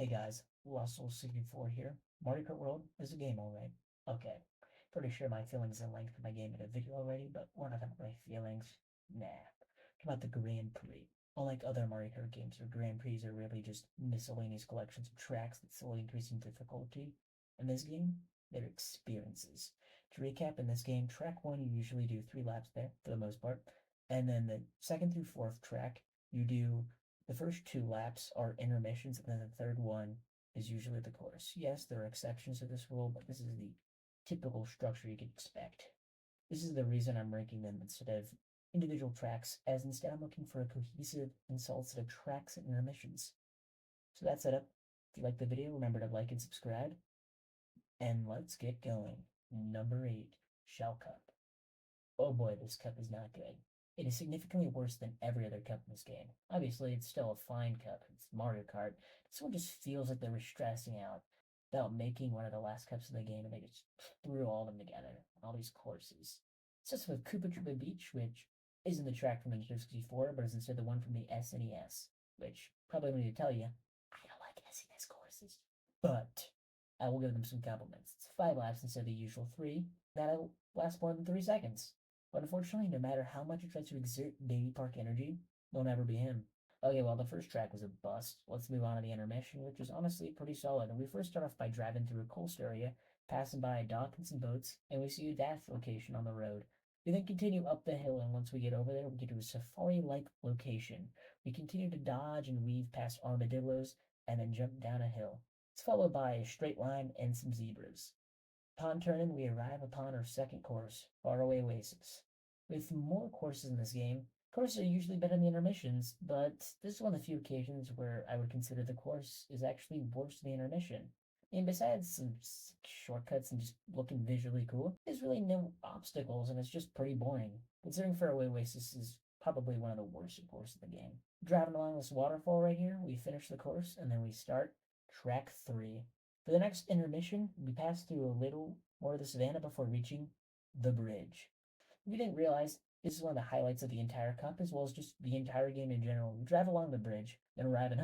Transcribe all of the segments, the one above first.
Hey guys, Russell64 here. Mario Kart World is a game, alright. Okay, pretty sure my feelings and length of my game in a video already, but we're not talking about my feelings. Nah. Talk about the Grand Prix. Unlike other Mario Kart games where Grand Prix are really just miscellaneous collections of tracks that slowly increase in difficulty, in this game, they're experiences. To recap, in this game, track 1 you usually do 3 laps there, for the most part, and then the second through fourth track you do the first 2 laps are intermissions, and then the third one is usually the course. Yes, there are exceptions to this rule, but this is the typical structure you could expect. This is the reason I'm ranking them instead of individual tracks, as instead I'm looking for a cohesive and solid set of tracks and intermissions. So that's it up. If you like the video, remember to like and subscribe. And let's get going. Number 8, Shell Cup. Oh boy, this cup is not good. It is significantly worse than every other cup in this game. Obviously, it's still a fine cup. It's Mario Kart. This one just feels like they were stressing out about making one of the last cups of the game, and they just threw all of them together. All these courses. It's just with Koopa Troopa Beach, which isn't the track from the Nintendo 64, but is instead the one from the SNES, which probably don't need to tell you, I don't like SNES courses. But I will give them some compliments. It's 5 laps instead of the usual 3. That'll last more than 3 seconds. But unfortunately, no matter how much he tries to exert baby park energy, it'll never be him. Okay, well, the first track was a bust. Let's move on to the intermission, which was honestly pretty solid. And we first start off by driving through a coast area, passing by docks and some boats, and we see a DAF location on the road. We then continue up the hill, and once we get over there, we get to a safari-like location. We continue to dodge and weave past armadillos, and then jump down a hill. It's followed by a straight line and some zebras. Upon turning, we arrive upon our second course, Faraway Oasis. With more courses in this game, courses are usually better than the intermissions, but this is one of the few occasions where I would consider the course is actually worse than the intermission. And besides some shortcuts and just looking visually cool, there's really no obstacles and it's just pretty boring. Considering Faraway Oasis is probably one of the worst courses in the game. Driving along this waterfall right here, we finish the course and then we start track 3. For the next intermission, we pass through a little more of the savannah before reaching the bridge. If you didn't realize, this is one of the highlights of the entire cup, as well as just the entire game in general. We drive along the bridge, then arrive in,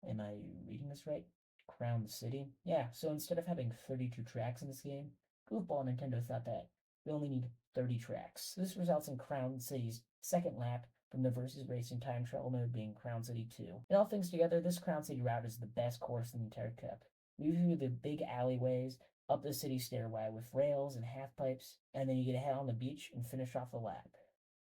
am I reading this right? Crown City? Yeah, so instead of having 32 tracks in this game, Goofball Nintendo thought that we only need 30 tracks. This results in Crown City's second lap from the Versus Racing time travel mode being Crown City 2. And all things together, this Crown City route is the best course in the entire cup. Move through the big alleyways, up the city stairway with rails and half pipes, and then you get a head on the beach and finish off the lap.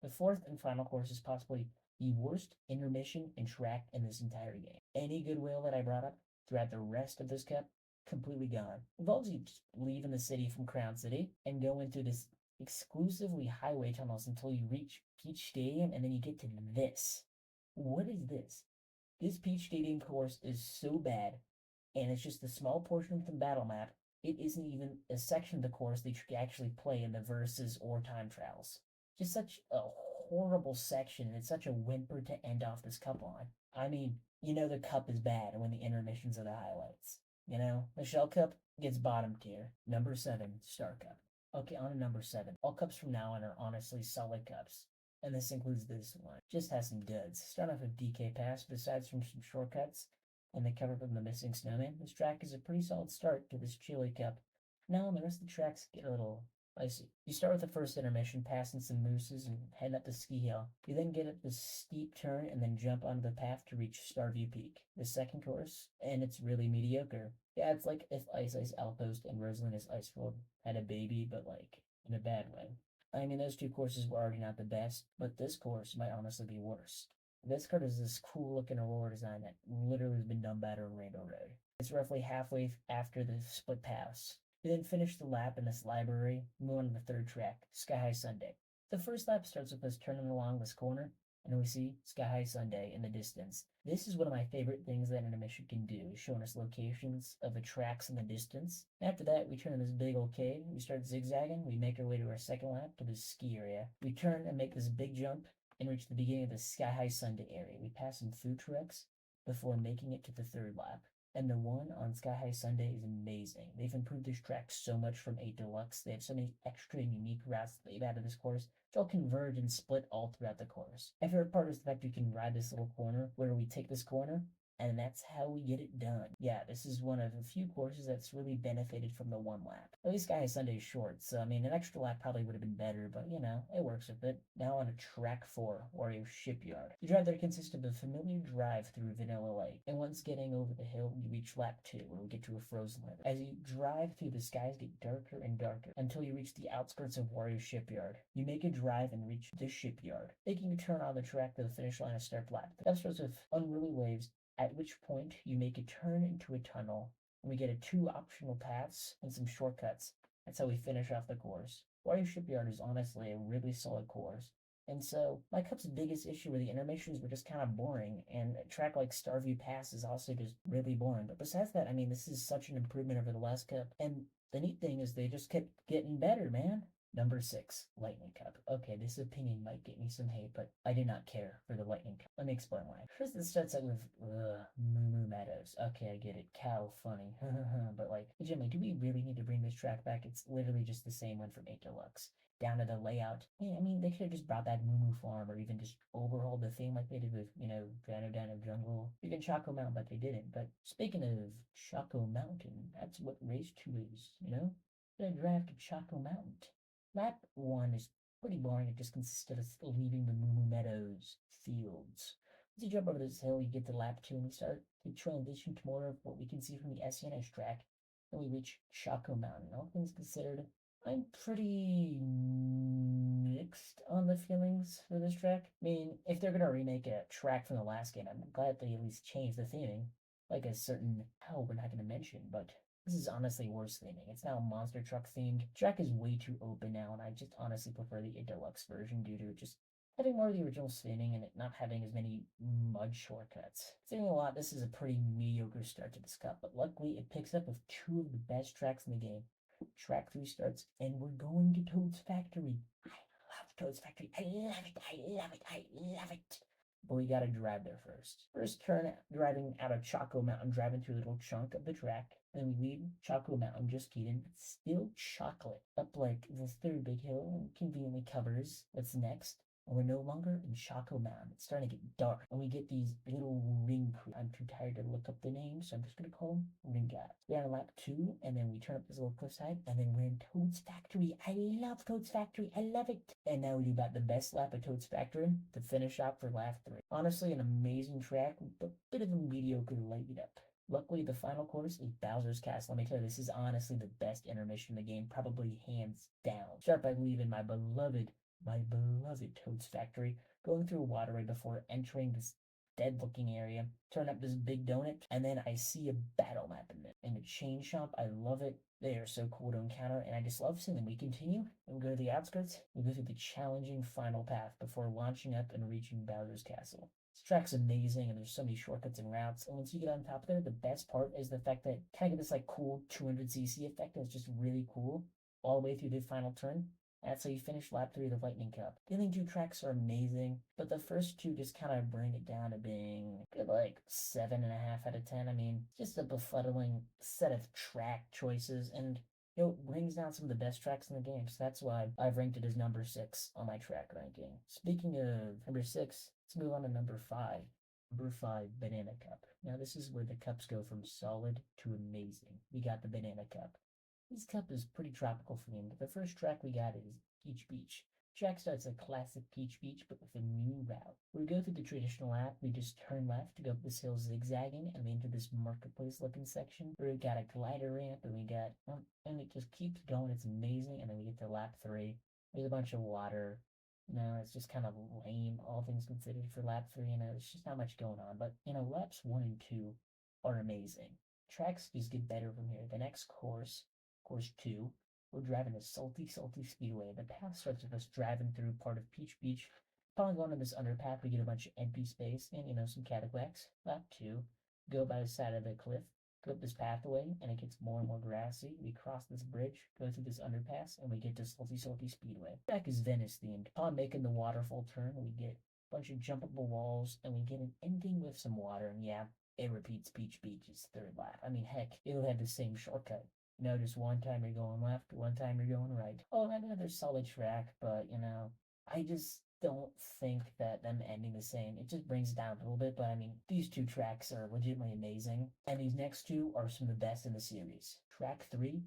The fourth and final course is possibly the worst intermission and track in this entire game. Any goodwill that I brought up throughout the rest of this cup, completely gone. Involves you just leaving the city from Crown City and go into this exclusively highway tunnels until you reach Peach Stadium, and then you get to this. What is this? This Peach Stadium course is so bad, and it's just a small portion of the battle map. It isn't even a section of the course that you can actually play in the verses or time trials. Just such a horrible section, and it's such a whimper to end off this cup on. I mean, you know the cup is bad when the intermissions are the highlights. You know, the Shell Cup gets bottom tier. Number 7, Star Cup. Okay, on to number 7. All cups from now on are honestly solid cups. And this includes this one. Just has some duds. Start off with DK Pass, besides from some shortcuts and the cover from the Missing Snowman. This track is a pretty solid start to this Chili Cup. Now, the rest of the tracks get a little icy. You start with the first intermission, passing some mooses and head up the ski hill. You then get up this steep turn and then jump onto the path to reach Starview Peak. The second course, and it's really mediocre. Yeah, it's like if Ice Ice Outpost and Rosalina's Ice World had a baby, but like in a bad way. I mean, those two courses were already not the best, but this course might honestly be worse. This card is this cool looking Aurora design that literally has been done better in Rainbow Road. It's roughly halfway after the split pass. We then finish the lap in this library, move on to the third track, Sky High Sunday. The first lap starts with us turning along this corner, and we see Sky High Sunday in the distance. This is one of my favorite things that an intermission can do, is showing us locations of the tracks in the distance. After that, we turn in this big old cave, we start zigzagging, we make our way to our second lap to the ski area. We turn and make this big jump, and reach the beginning of the Sky High Sunday area. We pass some food trucks before making it to the third lap. And the one on Sky High Sunday is amazing. They've improved this track so much from 8 Deluxe. They have so many extra and unique routes that they've added to this course, which all converge and split all throughout the course. My favorite part is the fact you can ride this little corner, where we take this corner, and that's how we get it done. Yeah, this is one of a few courses that's really benefited from the one lap. At least guy has Sunday's short, so I mean, an extra lap probably would have been better, but you know, it works with it. Now on to track 4, Wario Shipyard. The drive there consists of a familiar drive through Vanilla Lake, and once getting over the hill, you reach lap 2, where we get to a frozen level. As you drive through, the skies get darker and darker until you reach the outskirts of Wario Shipyard. You make a drive and reach the shipyard, making a turn on the track to the finish line and start lap. The starts with unruly waves, at which point you make a turn into a tunnel, and we get a 2 optional paths and some shortcuts. That's how we finish off the course. Wario Shipyard is honestly a really solid course. And so, my cup's biggest issue were the intermissions were just kind of boring, and a track like Starview Pass is also just really boring. But besides that, I mean, this is such an improvement over the last cup. And the neat thing is they just kept getting better, man. Number 6, Lightning Cup. Okay, this opinion might get me some hate, but I do not care for the Lightning Cup. Let me explain why. First, it starts out with Moo Moo Meadows. Okay, I get it. Cow funny. But like, legitimately, do we really need to bring this track back? It's literally just the same one from 8 Deluxe. Down to the layout. Yeah, I mean, they could have just brought back Moo Moo Farm or even just overhauled the theme like they did with, you know, Dino Jungle, even Choco Mountain, but they didn't. But speaking of Choco Mountain, that's what Race 2 is, you know? They drafted Choco Mountain. Lap 1 is pretty boring. It just consists of us leaving the Moo Moo Meadows fields. Once you jump over this hill, you get to lap 2 and we start to transition to more of what we can see from the SNS track. Then we reach Choco Mountain. All things considered, I'm pretty mixed on the feelings for this track. I mean, if they're gonna remake a track from the last game, I'm glad they at least changed the theming. Like a certain hell we're not gonna mention, but this is honestly worse theming. It's now monster truck themed. Track is way too open now, and I just honestly prefer the deluxe version due to just having more of the original spinning and it not having as many mud shortcuts. Saying a lot, this is a pretty mediocre start to this cup, but luckily it picks up with 2 of the best tracks in the game. Track 3 starts, and we're going to Toad's Factory. I love Toad's Factory. I love it. I love it. I love it. But we gotta drive there first. First turn driving out of Choco Mountain, driving through a little chunk of the track. Then we leave Choco Mountain, just kidding, but still chocolate. Up like the 3rd big hill and conveniently covers what's next. And we're no longer in Choco Mountain. It's starting to get dark. And we get these little ring crew. I'm too tired to look up the names, so I'm just going to call them ring guys. We're on lap 2, and then we turn up this little cliffside, and then we're in Toad's Factory. I love Toad's Factory. I love it. And now we do about the best lap of Toad's Factory to finish off for lap 3. Honestly, an amazing track, but a bit of a mediocre lead up. Luckily, the final course is Bowser's Castle. Let me tell you, this is honestly the best intermission in the game, probably hands down. Start by leaving my beloved Toad's Factory, going through a waterway before entering this dead-looking area, turn up this big donut, and then I see a battle map in the chain shop. I love it. They are so cool to encounter, and I just love seeing them. We continue, and we go to the outskirts. We go through the challenging final path before launching up and reaching Bowser's Castle. This track's amazing, and there's so many shortcuts and routes. And once you get on top of there, the best part is the fact that kind of get this like cool 200cc effect. That's just really cool all the way through the final turn. That's how you finish lap 3 of the Lightning Cup. The other 2 tracks are amazing, but the first 2 just kind of bring it down to being good, like 7.5 out of 10. I mean, just a befuddling set of track choices, and you know, it brings down some of the best tracks in the game. So that's why I've ranked it as number 6 on my track ranking. Speaking of number 6, let's move on to number 5. Number 5, Banana Cup. Now this is where the cups go from solid to amazing. We got the Banana Cup. This cup is pretty tropical themed. The first track we got is Peach Beach. Track starts a classic Peach Beach, but with a new route. We go through the traditional lap, we just turn left to go up this hill zigzagging, and we enter this marketplace looking section where we got a glider ramp, and we got, and it just keeps going. It's amazing, and then we get to lap 3. There's a bunch of water. No, it's just kind of lame, all things considered, for lap 3. You know, there's just not much going on. But, you know, laps 1 and 2 are amazing. Tracks just get better from here. The next course 2, we're driving a salty speedway. The path starts with us driving through part of Peach Beach. Upon going on this underpath, we get a bunch of empty space and, you know, some cataquacks. Lap 2, go by the side of the cliff, go up this pathway, and it gets more and more grassy. We cross this bridge, go through this underpass, and we get to salty speedway. The track is Venice themed. Upon making the waterfall turn, we get a bunch of jumpable walls, and we get an ending with some water, and yeah, it repeats Peach Beach's 3rd lap. I mean, heck, it'll have the same shortcut. Notice one time you're going left, one time you're going right. Oh, and another solid track, but you know, I just don't think that them ending the same, it just brings it down a little bit, but I mean, these two tracks are legitimately amazing, and these next two are some of the best in the series. Track 3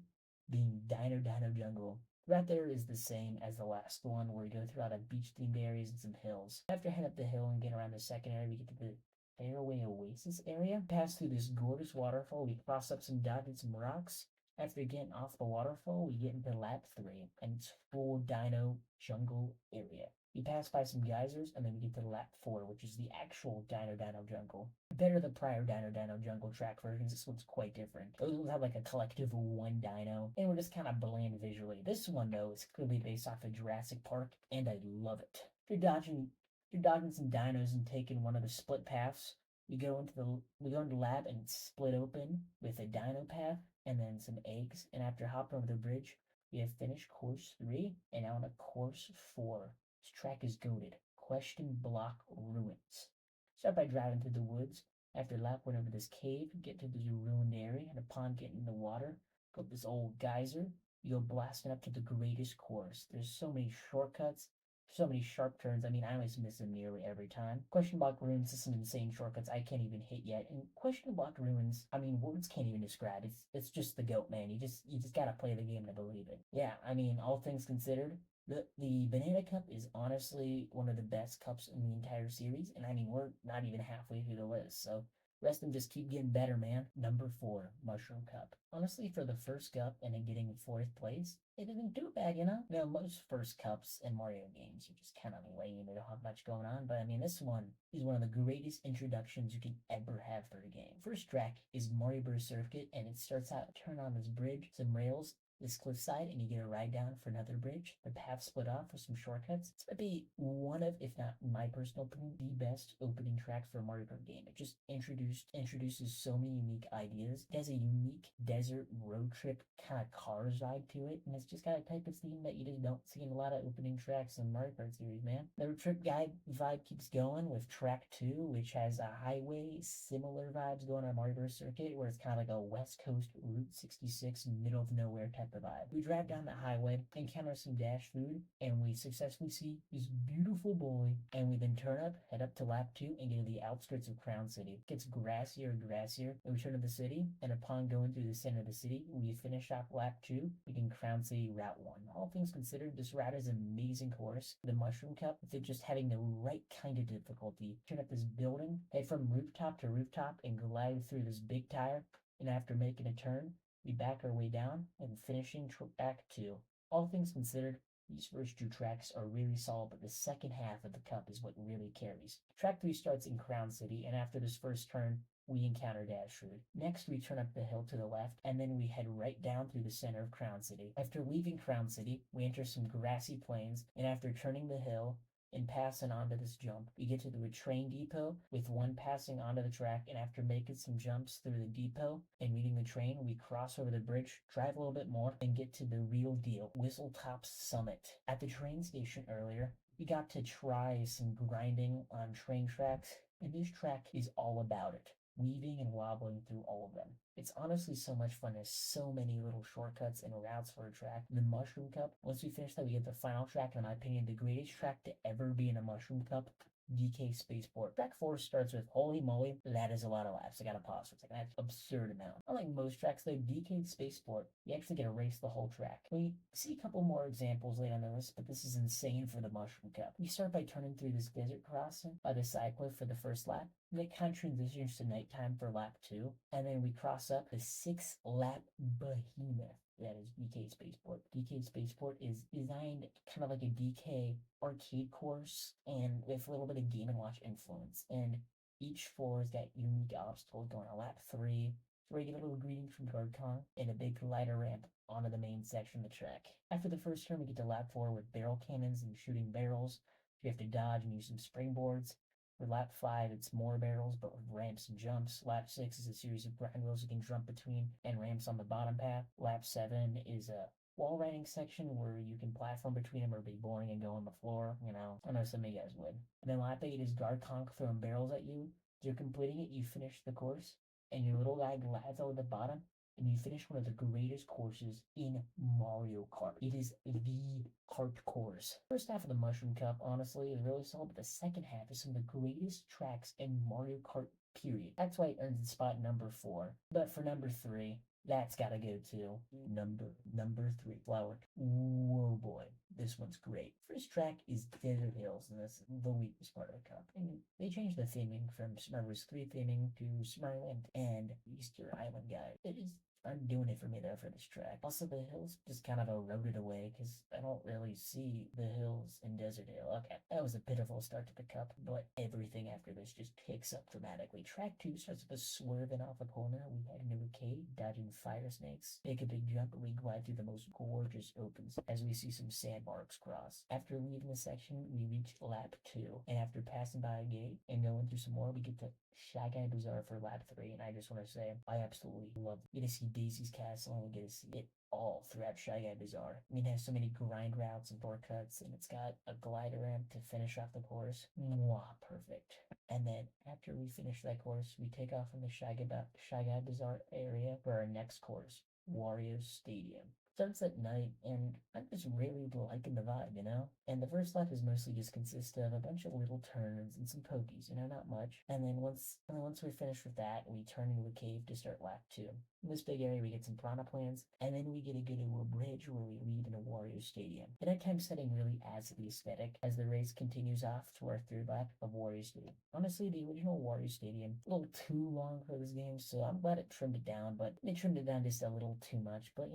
being Dino Dino Jungle. Right there is the same as the last one, where we go throughout a beach themed areas and some hills. After head up the hill and get around the second area, we get to the Fairway Oasis area. Pass through this gorgeous waterfall, we cross up some dot and some rocks. After getting off the waterfall, we get into lap 3, and it's full dino jungle area. We pass by some geysers, and then we get to lap 4, which is the actual Dino Dino Jungle. Compared to the prior Dino Dino Jungle track versions, this one's quite different. Those ones have like a collective of one dino, and we're just kind of bland visually. This one, though, is clearly based off of Jurassic Park, and I love it. If you're dodging some dinos and taking one of the split paths, we go into the lab and it's split open with a dino path and then some eggs. And after hopping over the bridge, we have finished course 3 and now on to course 4. This track is goated. Question Block Ruins. Start by driving through the woods. After lap one over this cave, get to this ruined area, and upon getting in the water, go up this old geyser. You go blasting up to the greatest course. There's so many shortcuts, so many sharp turns. I mean, I always miss them nearly every time. Question Block Ruins is some insane shortcuts I can't even hit yet. And Question Block Ruins, I mean, words can't even describe. It's just the goat, man. You just gotta play the game to believe it. Yeah, I mean, all things considered, the Banana Cup is honestly one of the best cups in the entire series, and I mean, we're not even halfway through the list, so rest of them just keep getting better, man. Number 4, Mushroom Cup. Honestly, for the first cup and then getting 4th place, it didn't do bad, you know? You know, most first cups in Mario games are just kind of lame. They don't have much going on, but I mean, this one is one of the greatest introductions you can ever have for a game. First track is Mario Bros. Circuit, and it starts out, turn on this bridge, some rails, this cliffside, and you get a ride down for another bridge. The path split off with some shortcuts. This might be one of, if not my personal opinion, the best opening track for a Mario Kart game. It just introduces so many unique ideas. It has a unique desert road trip kind of cars vibe to it, and it's just got a type of theme that you just don't see in a lot of opening tracks in Mario Kart series, man. The road trip guide vibe keeps going with track 2, which has a highway similar vibes going on Mario Bros. Circuit, where it's kind of like a West Coast Route 66 middle of nowhere type of vibe. We drive down the highway, encounter some dash food, and we successfully see this beautiful boy. And we then turn up, head up to lap 2, and get to the outskirts of Crown City. It gets grassier and grassier, and we turn to the city, and upon going through the center of the city, we finish off lap 2, begin Crown City Route 1. All things considered, this route is an amazing course. The Mushroom Cup, if they're just having the right kind of difficulty, turn up this building, head from rooftop to rooftop, and glide through this big tire, and after making a turn, we back our way down and finishing track 2. All things considered, these first 2 tracks are really solid, but the second half of the cup is what really carries. Track 3 starts in Crown City, and after this first turn, we encounter Dash Food. Next, we turn up the hill to the left, and then we head right down through the center of Crown City. After leaving Crown City, we enter some grassy plains, and after turning the hill, and passing onto this jump. We get to the train depot with one passing onto the track, and after making some jumps through the depot and meeting the train, we cross over the bridge, drive a little bit more, and get to the real deal, Whistletop Summit. At the train station earlier, we got to try some grinding on train tracks, and this track is all about it, weaving and wobbling through all of them. It's honestly so much fun. There's so many little shortcuts and routes for a track. The Mushroom Cup, once we finish that, we get the final track, in my opinion, the greatest track to ever be in a Mushroom Cup, DK Spaceport. Track 4 starts with holy moly, that is a lot of laps. I gotta pause for a second. That's absurd amount. Unlike most tracks, though, DK Spaceport, you actually get to race the whole track. We see a couple more examples later on the list, but this is insane for the Mushroom Cup. We start by turning through this desert crossing by the side cliff for the first lap. And it kind of transitions to nighttime for lap 2, and then we cross up the 6-lap behemoth that is DK Spaceport. DK Spaceport is designed kind of like a DK arcade course and with a little bit of Game & Watch influence. And each floor has got unique obstacles going on. Lap 3, where you get a little greeting from Guard Kong and a big glider ramp onto the main section of the track. After the first turn, we get to lap 4 with barrel cannons and shooting barrels. You have to dodge and use some springboards. For lap 5, it's more barrels, but with ramps and jumps. Lap 6 is a series of grind wheels you can jump between and ramps on the bottom path. Lap 7 is a wall riding section where you can platform between them or be boring and go on the floor. You know, I know some of you guys would. And then lap 8 is Guard Conk throwing barrels at you. If you're completing it, you finish the course, and your little guy glides over the bottom, and you finish one of the greatest courses in Mario Kart. It is the Kart course. First half of the Mushroom Cup, honestly, is really solid, but the second half is some of the greatest tracks in Mario Kart, period. That's why it earns spot number 4. But for number 3, that's gotta go to number 3, Flower. Whoa boy, this one's great. First track is Desert Hills, and that's the weakest part of the cup. And they changed the theming from Super Mario Bros. 3 theming to Super Mario Land and Easter Island Guide. It is I'm doing it for me though for this track. Also, the hills just kind of eroded away because I don't really see the hills in Desert Hill. Okay, that was a pitiful start to the cup, but everything after this just picks up dramatically. Track 2 starts with a swerving off a corner. We head into a cave, dodging fire snakes. Take a big jump, and we glide through the most gorgeous opens as we see some sandmarks cross. After leaving the section, we reach lap 2, and after passing by a gate and going through some more, we get to Shy Guy Bazaar for lap 3, and I just want to say I absolutely love it. You get to see Daisy's Castle, and we get to see it all throughout Shy Guy Bazaar. I mean, it has so many grind routes and shortcuts, and it's got a glider ramp to finish off the course. Mwah, perfect. And then after we finish that course, we take off from the Shy Guy Bazaar area for our next course, Wario Stadium. Starts at night, and I'm just really liking the vibe, you know? And the first lap is mostly just consist of a bunch of little turns and some pokies, not much. And then once we're finished with that, we turn into a cave to start lap 2. In this big area, we get some piranha plants, and then we get to go to a bridge where we leave in a Wario Stadium. The nighttime setting really adds to the aesthetic as the race continues off to our third lap of Wario Stadium. Honestly, the original Wario Stadium, a little too long for this game, so I'm glad it trimmed it down, but they trimmed it down just a little too much. But,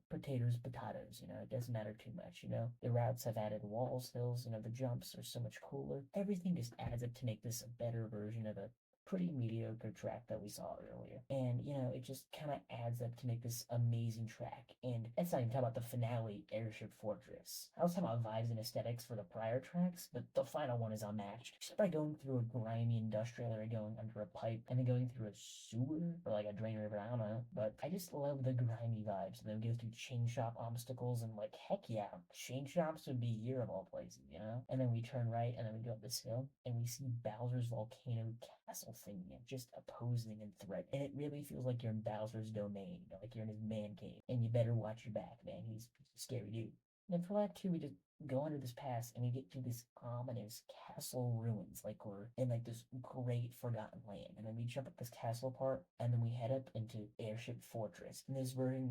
potatoes, it doesn't matter too much, The routes have added walls, hills, the jumps are so much cooler. Everything just adds up to make this a better version of a pretty mediocre track that we saw earlier. And, it just kind of adds up to make this amazing track. And that's not even talking about the finale, Airship Fortress. I was talking about vibes and aesthetics for the prior tracks, but the final one is unmatched. Just by going through a grimy industrial area, going under a pipe, and then going through a sewer, or like a drain river, I don't know. But I just love the grimy vibes. And then we go through chain shop obstacles, and heck yeah, chain shops would be here of all places, And then we turn right, and then we go up this hill, and we see Bowser's Volcano Castle thing just opposing and threat. And it really feels like you're in Bowser's domain, like you're in his man cave. And you better watch your back, man. He's a scary dude. And then for lap 2, we just go under this pass and we get to this ominous castle ruins, like we're in this great forgotten land. And then we jump up this castle part, and then we head up into Airship Fortress. And this very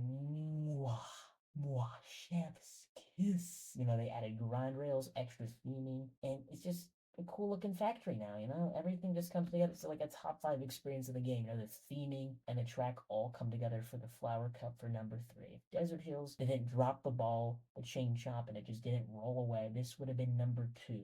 chef's kiss. They added grind rails, extra theming, and it's just a cool looking factory now, Everything just comes together. It's like a top 5 experience of the game. The theming and the track all come together for the Flower Cup for number 3. Desert Hills, they didn't drop the ball, the chain chomp, and it just didn't roll away. This would have been number 2.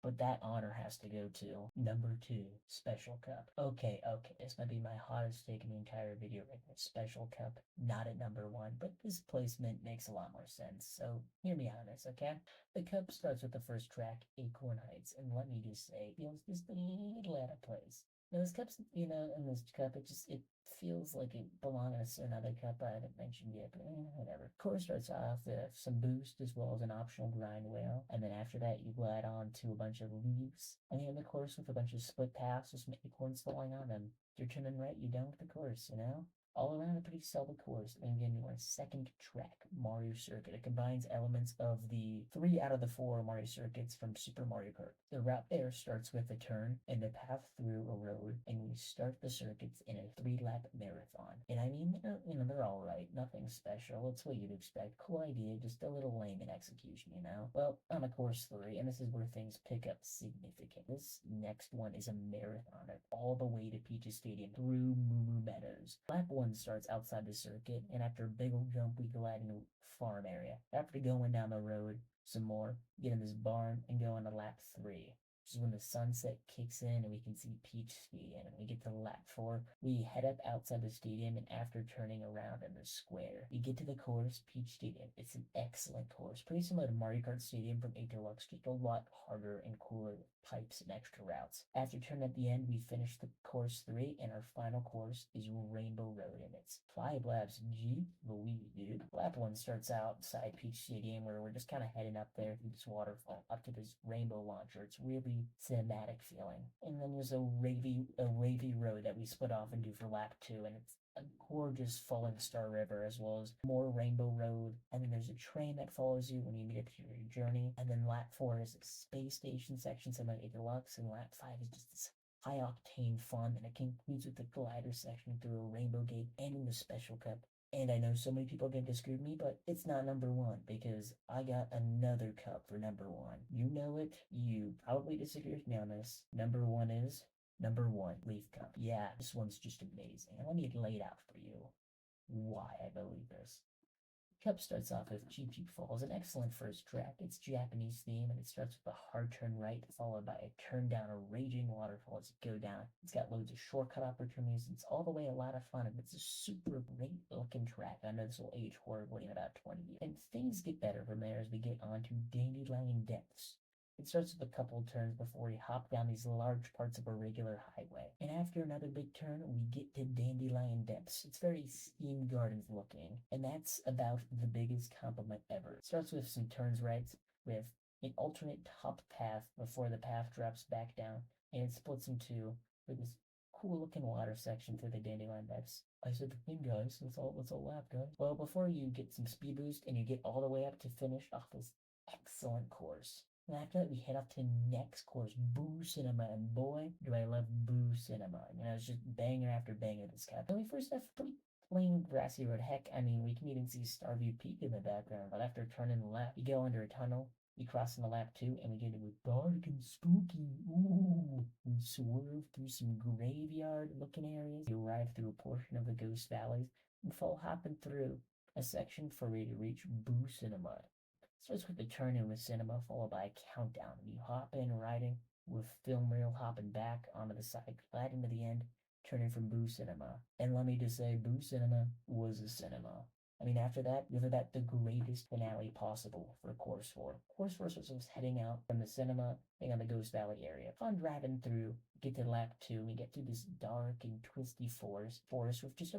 But that honor has to go to number 2, Special Cup. Okay, this might be my hottest take in the entire video right now. Special Cup, not at number 1, but this placement makes a lot more sense. So hear me on this, okay? The cup starts with the first track, Acorn Heights, and let me just say, it feels just a little out of place. Now this cup's, in this cup, it feels like it belongs to another cup I haven't mentioned yet, but whatever. Course starts off with some boost as well as an optional grind whale, and then after that you glide on to a bunch of leaves, and you end the course with a bunch of split paths with some acorns falling on them. If you're turning right, you're done with the course, All around a pretty solid course. And again, our second track, Mario Circuit. It combines elements of the 3 out of the 4 Mario circuits from Super Mario Kart. The route there starts with a turn and a path through a road, and we start the circuits in a 3-lap marathon. And I mean, they're alright, nothing special. It's what you'd expect. Cool idea, just a little lame in execution, Well, on a course 3, and this is where things pick up significant. This next one is a marathon all the way to Peach's Stadium through Moo Meadows. Lap 1 starts outside the circuit, and after a big old jump, we glide into a farm area. After going down the road some more, get in this barn, and go into lap 3. Which is when the sunset kicks in and we can see Peach Stadium. And we get to lap 4. We head up outside the stadium, and after turning around in the square, we get to the course, Peach Stadium. It's an excellent course, pretty similar to Mario Kart Stadium from 8 Deluxe, just a lot harder and cooler with pipes and extra routes. After turning at the end, we finish the course 3, and our final course is Rainbow Road, and it's 5 laps. Gee Louise, dude. Lap 1 starts outside Peach Stadium, where we're just kind of heading up there through this waterfall up to this rainbow launcher. It's really cinematic feeling. And then there's a wavy road that we split off and do for lap 2, and it's a gorgeous falling star river, as well as more Rainbow Road, and then there's a train that follows you when you meet up to your journey, and then lap 4 is a space station section, so like a deluxe, and lap 5 is just this high octane fun, and it concludes with the glider section through a rainbow gate and in the special cup. And I know so many people are going to disagree with me, but it's not number one because I got another cup for number one. You know it. You probably disagree with me on this. Number one is number one, Leaf Cup. Yeah, this one's just amazing. And let me lay it out for you why I believe this. Cup starts off with Cheap Cheap Falls, an excellent first track. It's Japanese theme, and it starts with a hard turn right, followed by a turn down a raging waterfall as you go down. It's got loads of shortcut opportunities. It's all the way a lot of fun, and it's a super great looking track. I know this will age horribly in about 20 years. And things get better from there as we get on to Dandelion Depths. It starts with a couple of turns before we hop down these large parts of a regular highway. And after another big turn, we get to Dandelion Depths. It's very Steam Gardens looking, and that's about the biggest compliment ever. It starts with some turns right, with an alternate top path before the path drops back down, and it splits in two with this cool looking water section through the Dandelion Depths. I said the thing, guys. Let's all laugh, guys. Well, before you get some speed boost and you get all the way up to finish off this excellent course. And after that, we head up to the next course, Boo Cinema, and boy, do I love Boo Cinema. You know, it's just banger after banger this cap. And we first have pretty plain grassy road. Heck, I mean, we can even see Starview Peak in the background. But after turning left, you go under a tunnel. We cross in the lap 2, and we get into dark and spooky. Ooh, we swerve through some graveyard-looking areas. You arrive through a portion of the Ghost Valleys, and fall hopping through a section for you to reach Boo Cinema. Starts with the turn in with cinema, followed by a countdown. You hop in riding with film reel hopping back onto the side, gliding to the end, turning from Boo Cinema. And let me just say, Boo Cinema was a cinema. I mean, after that, we have about the greatest finale possible for Course 4. Course 4 starts us heading out from the cinema, being on the Ghost Valley area. Fun driving through, get to lap 2, and we get through this dark and twisty forest with just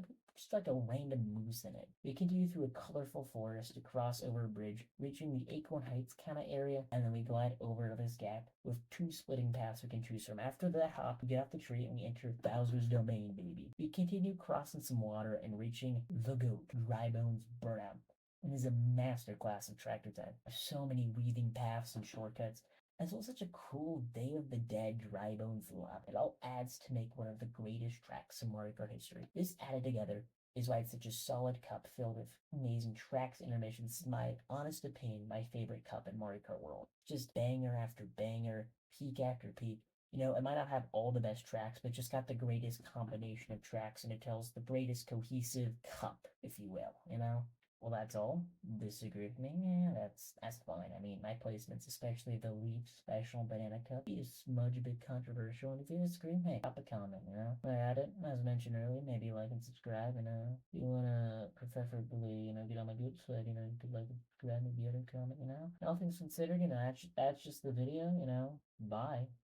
like a random moose in it. We continue through a colorful forest to cross over a bridge, reaching the Acorn Heights kind of area, and then we glide over to this gap with 2 splitting paths we can choose from. After that hop, we get off the tree and we enter Bowser's Domain, baby. We continue crossing some water and reaching the goat, Drybone's Burnout. It is a masterclass of tractor time. So many weaving paths and shortcuts, as well as such a cool Day of the Dead Drybones lap. It all adds to make one of the greatest tracks in Mario Kart history. This added together is why it's such a solid cup filled with amazing tracks, intermissions. My honest opinion, my favorite cup in Mario Kart World. Just banger after banger, peak after peak. You know, it might not have all the best tracks, but just got the greatest combination of tracks, and it tells the greatest cohesive cup, if you will, you know? Well, that's all. Disagree with me? Yeah, that's fine. I mean, my placements, especially the Leaf Special Banana Cup, is a smudge a bit controversial. And if you disagree, hey, drop a comment, you know? While at it, as mentioned earlier, maybe like and subscribe, and if you wanna preferably, you know, get on my good side, you know, you could like and subscribe, maybe other comment, you know? All things considered, you know, that's just the video, you know? Bye.